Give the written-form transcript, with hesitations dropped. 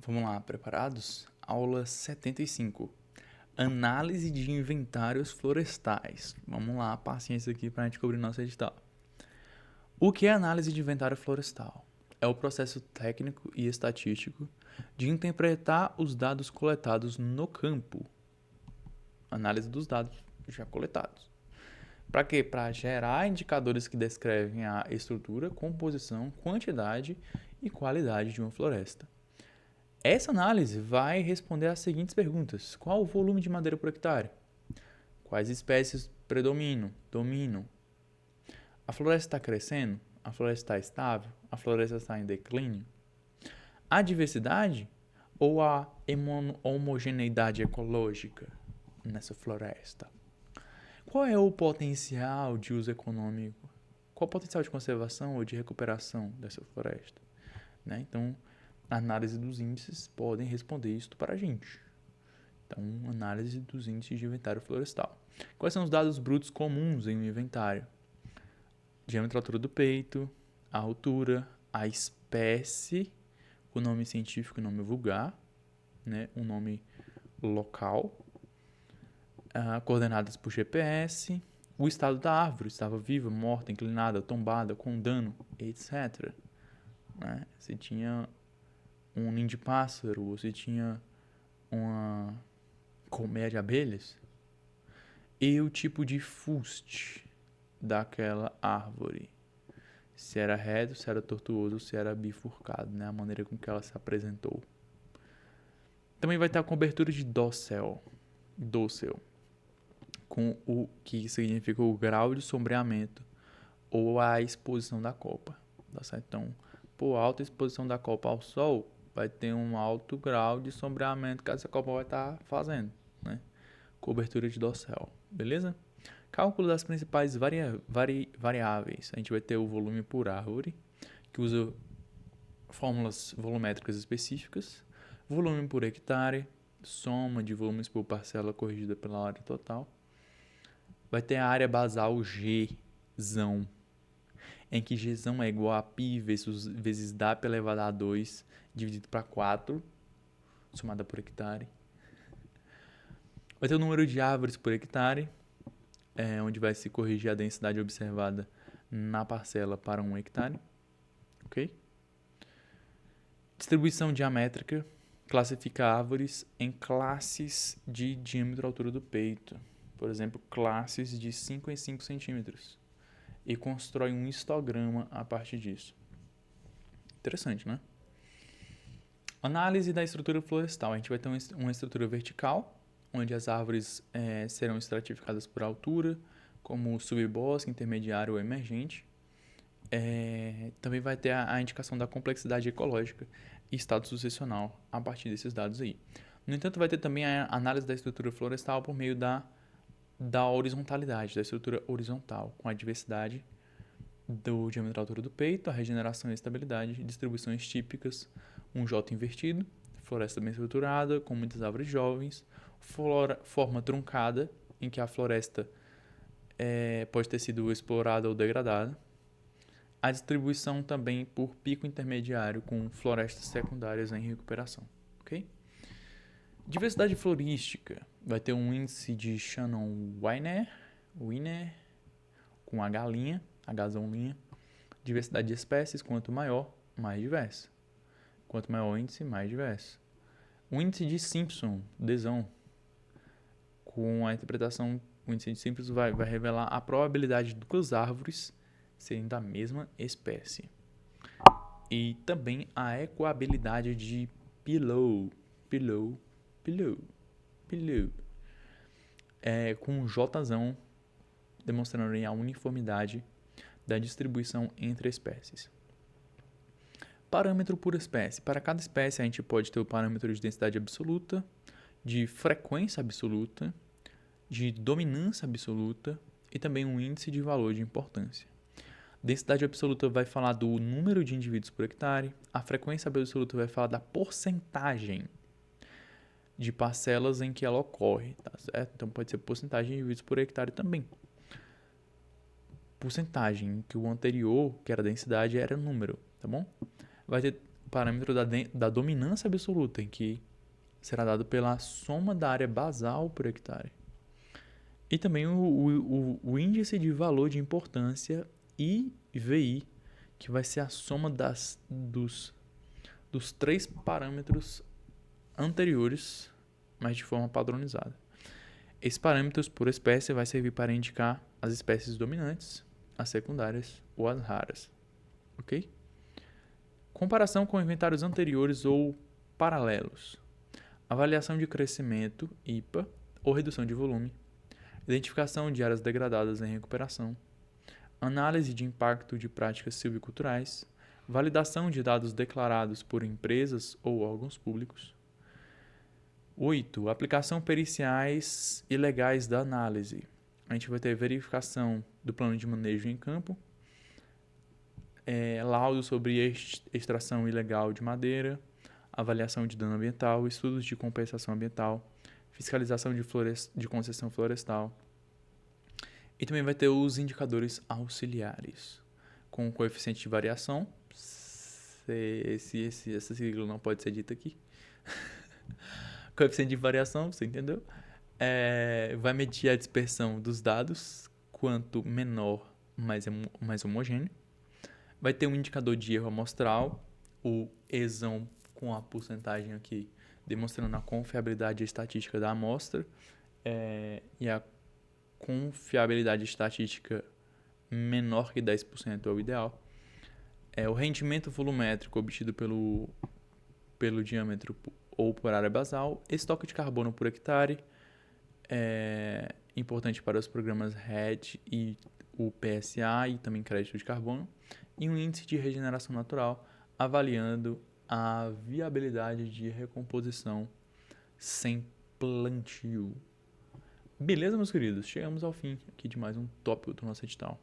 Vamos lá, preparados? Aula 75. Análise de inventários florestais. Vamos lá, paciência aqui para a gente cobrir nosso edital. O que é análise de inventário florestal? É o processo técnico e estatístico de interpretar os dados coletados no campo. Análise dos dados já coletados. Para quê? Para gerar indicadores que descrevem a estrutura, composição, quantidade e qualidade de uma floresta. Essa análise vai responder às seguintes perguntas: qual o volume de madeira por hectare? Quais espécies dominam? A floresta está crescendo? A floresta está estável? A floresta está em declínio? A diversidade ou a homogeneidade ecológica nessa floresta? Qual é o potencial de uso econômico? Qual o potencial de conservação ou de recuperação dessa floresta? Então, a análise dos índices podem responder isso para a gente. Então, análise dos índices de inventário florestal. Quais são os dados brutos comuns em um inventário? Diâmetro, altura do peito, a altura, a espécie, o nome científico e o nome vulgar, o nome local, coordenadas por GPS, o estado da árvore, estava viva, morta, inclinada, tombada, com dano, etc. Se tinha um ninho de pássaro, ou se tinha uma colmeia de abelhas, e o tipo de fuste daquela árvore. Se era reto, se era tortuoso, se era bifurcado, a maneira com que ela se apresentou. Também vai ter a cobertura de dócel, com o que significa o grau de sombreamento ou a exposição da copa. Tá certo? Então, por alta exposição da copa ao sol, vai ter um alto grau de sombreamento que essa copa vai estar fazendo. Cobertura de dócel, beleza? Cálculo das principais variáveis. A gente vai ter o volume por árvore, que usa fórmulas volumétricas específicas. Volume por hectare, soma de volumes por parcela corrigida pela área total. Vai ter a área basal Gzão, em que Gzão é igual a π vezes DAP elevado a 2 dividido para 4, somada por hectare. Vai ter o número de árvores por hectare, onde vai se corrigir a densidade observada na parcela para 1 hectare. Ok? Distribuição diamétrica classifica árvores em classes de diâmetro e altura do peito. Por exemplo, classes de 5 em 5 centímetros. E constrói um histograma a partir disso. Interessante, né? Análise da estrutura florestal. A gente vai ter uma estrutura vertical, onde as árvores serão estratificadas por altura, como subbosque, intermediário ou emergente. Também vai ter a indicação da complexidade ecológica e estado sucessional a partir desses dados aí. No entanto, vai ter também a análise da estrutura florestal por meio da horizontalidade, da estrutura horizontal, com a diversidade do diâmetro e altura do peito, a regeneração e estabilidade, distribuições típicas, um J invertido, floresta bem estruturada, com muitas árvores jovens, forma truncada, em que a floresta pode ter sido explorada ou degradada, a distribuição também por pico intermediário, com florestas secundárias em recuperação. Ok? Diversidade florística. Vai ter um índice de Shannon-Wiener, com a galinha, a gazão-linha. Diversidade de espécies, quanto maior, mais diversa. Quanto maior o índice, mais diverso. O índice de Simpson, Dzão, com a interpretação, o índice de Simpson vai revelar a probabilidade de duas árvores serem da mesma espécie. E também a ecoabilidade de Pillow, com um Jzão, demonstrando a uniformidade da distribuição entre espécies. Parâmetro por espécie. Para cada espécie, a gente pode ter o parâmetro de densidade absoluta, de frequência absoluta, de dominância absoluta e também um índice de valor de importância. Densidade absoluta vai falar do número de indivíduos por hectare, a frequência absoluta vai falar da porcentagem de parcelas em que ela ocorre, tá certo? Então pode ser porcentagem de indivíduos por hectare também. Porcentagem, que o anterior, que era densidade, era número, tá bom? Vai ter o parâmetro da dominância absoluta, em que será dado pela soma da área basal por hectare. E também o índice de valor de importância, IVI, que vai ser a soma dos 3 parâmetros anteriores, mas de forma padronizada. Esses parâmetros por espécie vai servir para indicar as espécies dominantes, as secundárias ou as raras. Ok? Comparação com inventários anteriores ou paralelos. Avaliação de crescimento, IPA, ou redução de volume. Identificação de áreas degradadas em recuperação. Análise de impacto de práticas silviculturais. Validação de dados declarados por empresas ou órgãos públicos. 8. Aplicação periciais e legais da análise. A gente vai ter verificação do plano de manejo em campo, laudo sobre extração ilegal de madeira, avaliação de dano ambiental, estudos de compensação ambiental, fiscalização de concessão florestal. E também vai ter os indicadores auxiliares, com coeficiente de variação, essa sigla não pode ser dita aqui. Coeficiente de variação, você entendeu? Vai medir a dispersão dos dados, quanto menor, mais homogêneo. Vai ter um indicador de erro amostral, o ESão com a porcentagem aqui, demonstrando a confiabilidade estatística da amostra, e a confiabilidade estatística menor que 10% é o ideal. O rendimento volumétrico obtido pelo diâmetro ou por área basal, estoque de carbono por hectare, importante para os programas RED e o PSA e também crédito de carbono, e um índice de regeneração natural, avaliando a viabilidade de recomposição sem plantio. Beleza, meus queridos? Chegamos ao fim aqui de mais um tópico do nosso edital.